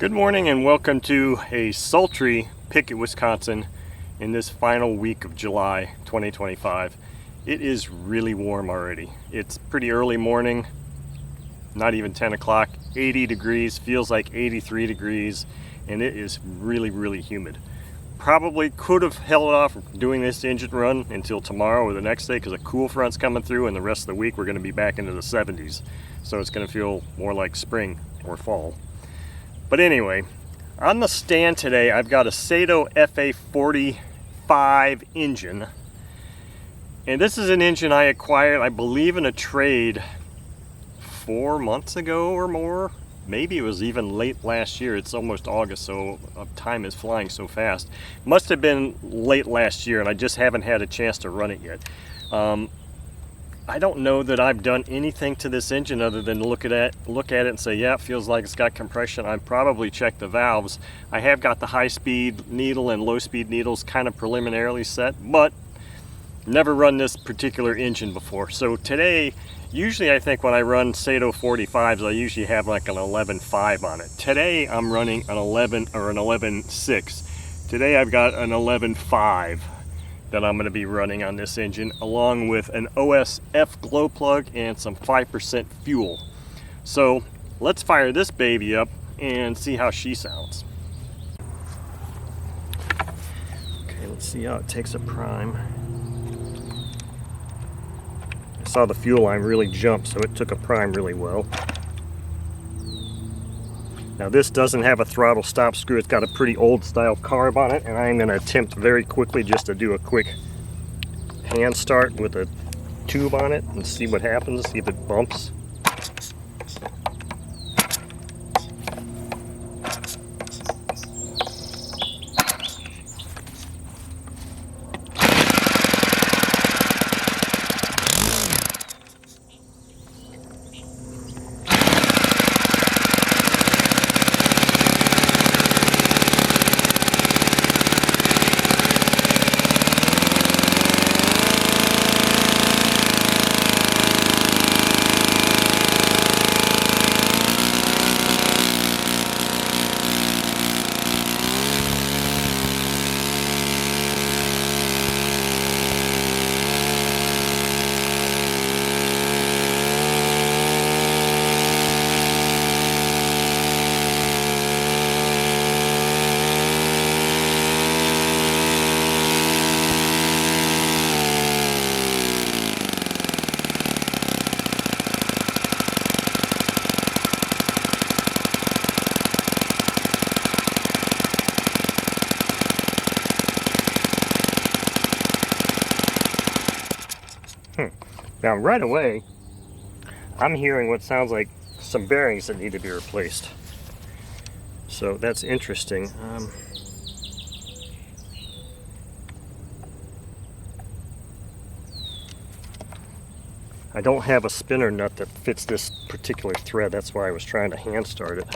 Good morning and welcome to a sultry Pickett, Wisconsin in this final week of July 2025. It is really warm already. It's pretty early morning, not even 10 o'clock, 80 degrees, feels like 83 degrees, and it is really humid. Probably could have held off doing this engine run until tomorrow or the next day because a cool front's coming through, and the rest of the week we're going to be back into the 70s. So it's going to feel more like spring or fall. But anyway, on the stand today, I've got a Saito FA-45 engine. And this is an engine I acquired, I believe, in a trade 4 months ago or more. Maybe it was even late last year. It's almost August, so time is flying so fast. Must have been late last year, and I just haven't had a chance to run it yet. I don't know that I've done anything to this engine other than look at it and say, yeah, it feels like it's got compression. I've probably checked the valves. I have got the high-speed needle and low-speed needles kind of preliminarily set, but never run this particular engine before. So today, usually I think when I run Saito 45s, I usually have like an 11.5 on it. Today I'm running an 11 or an 11.6. Today I've got an 11.5 that I'm going to be running on this engine, along with an OSF glow plug and some 5% fuel. So let's fire this baby up and see how she sounds. Okay, let's see how it takes a prime. I saw the fuel line really jump, so it took a prime really well. Now this doesn't have a throttle stop screw. It's got a pretty old style carb on it, and I'm going to attempt very quickly just to do a quick hand start with a tube on it and see what happens, see if it bumps. Now right away, I'm hearing what sounds like some bearings that need to be replaced. So that's interesting. I don't have a spinner nut that fits this particular thread. That's why I was trying to hand start it.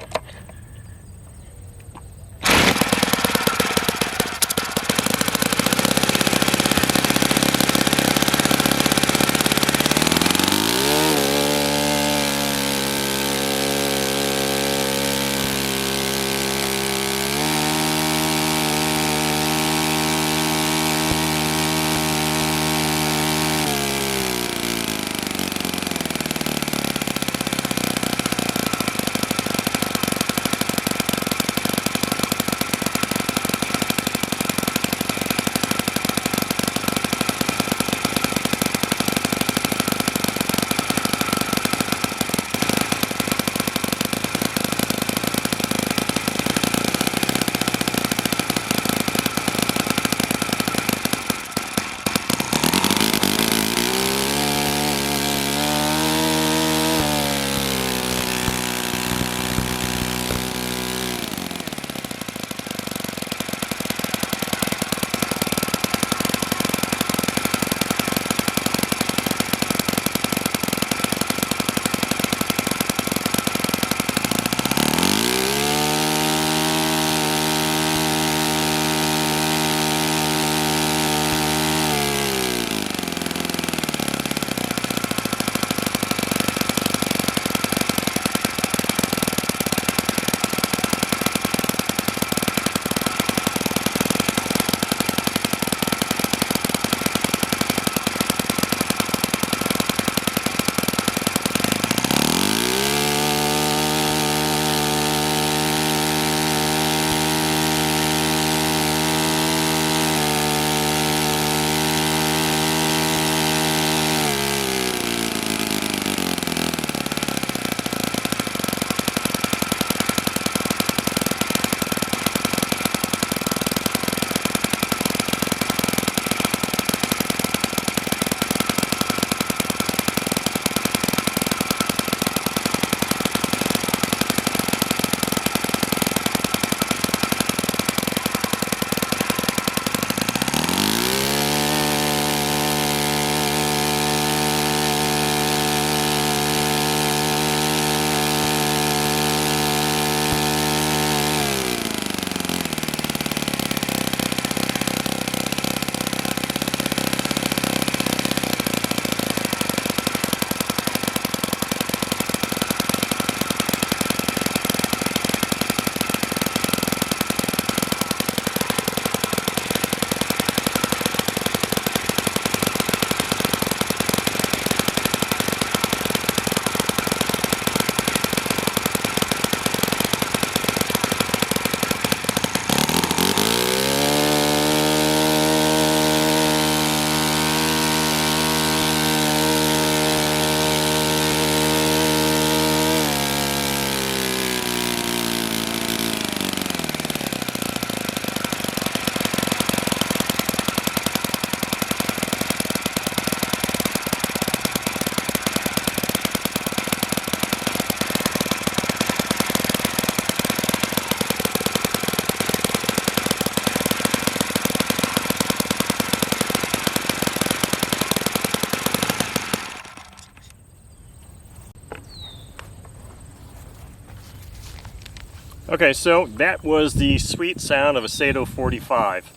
Okay, so that was the sweet sound of a Saito 45.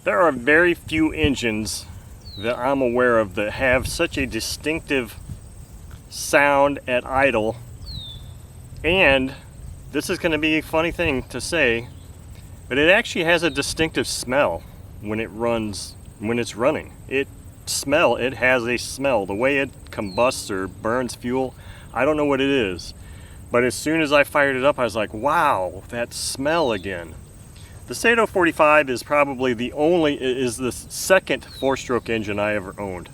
There are very few engines that I'm aware of that have such a distinctive sound at idle, and this is going to be a funny thing to say, but it actually has a distinctive smell when it's running. It has a smell. The way it combusts or burns fuel, I don't know what it is. But as soon as I fired it up, I was like, wow, that smell again. The Saito 45 is probably the second four-stroke engine I ever owned.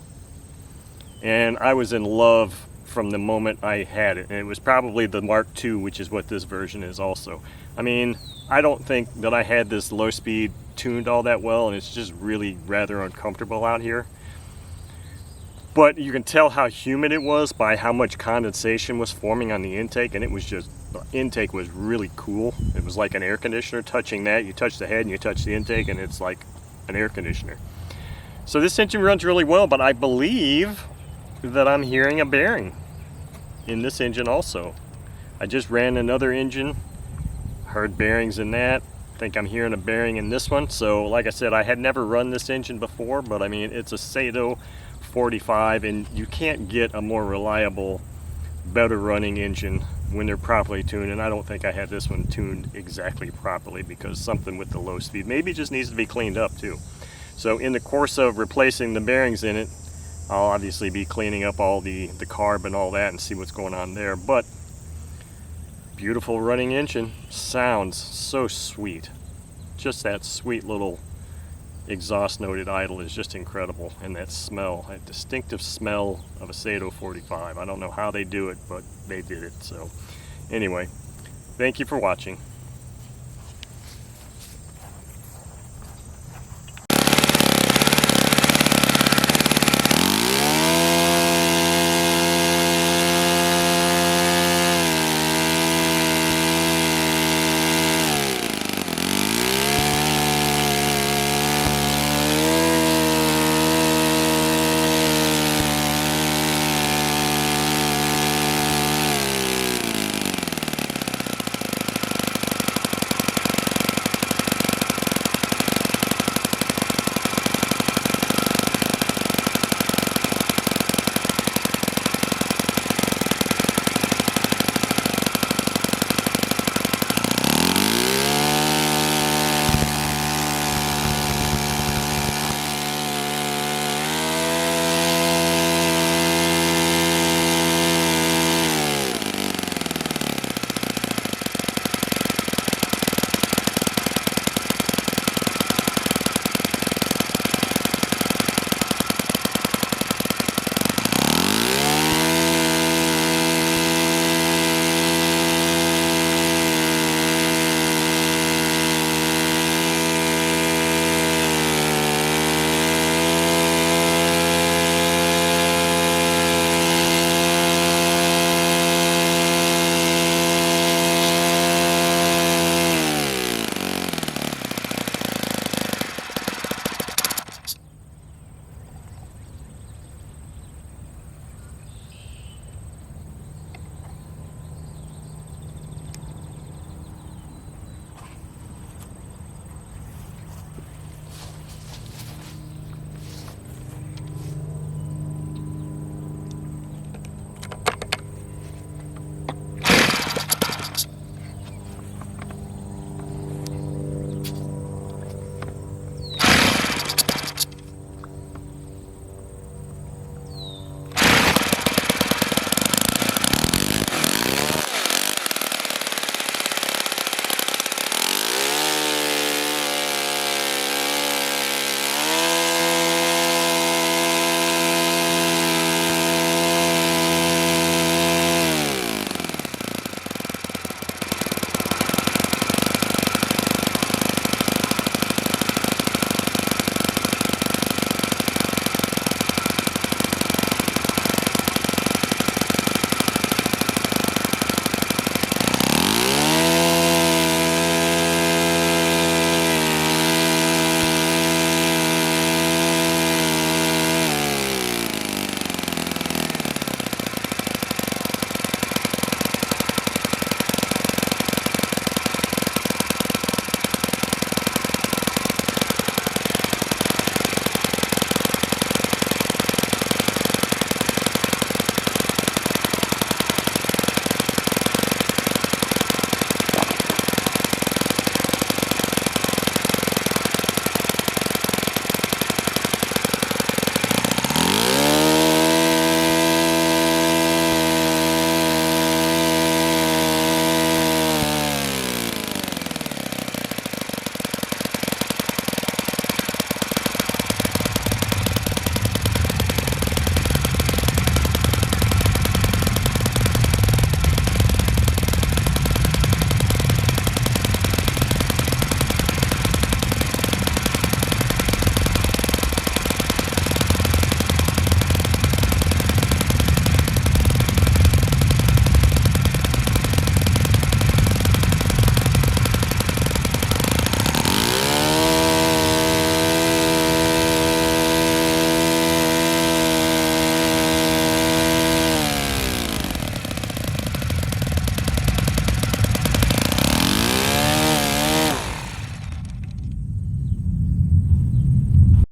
And I was in love from the moment I had it. And it was probably the Mark II, which is what this version is also. I mean, I don't think that I had this low speed tuned all that well, and it's just really rather uncomfortable out here. But you can tell how humid it was by how much condensation was forming on the intake, and the intake was really cool. It was like an air conditioner touching that. You touch the head and you touch the intake, and it's like an air conditioner. So this engine runs really well, but I believe that I'm hearing a bearing in this engine also. I just ran another engine, heard bearings in that. I think I'm hearing a bearing in this one. So like I said, I had never run this engine before, but I mean, it's a Saito 45, and you can't get a more reliable, better running engine when they're properly tuned. And I don't think I had this one tuned exactly properly, because something with the low speed maybe just needs to be cleaned up too. So in the course of replacing the bearings in it, I'll obviously be cleaning up all the carb and all that and see what's going on there. But beautiful running engine, sounds so sweet. Just that sweet little exhaust note at idle is just incredible. And that smell, that distinctive smell of a Saito 45. I don't know how they do it, but they did it. So anyway, thank you for watching.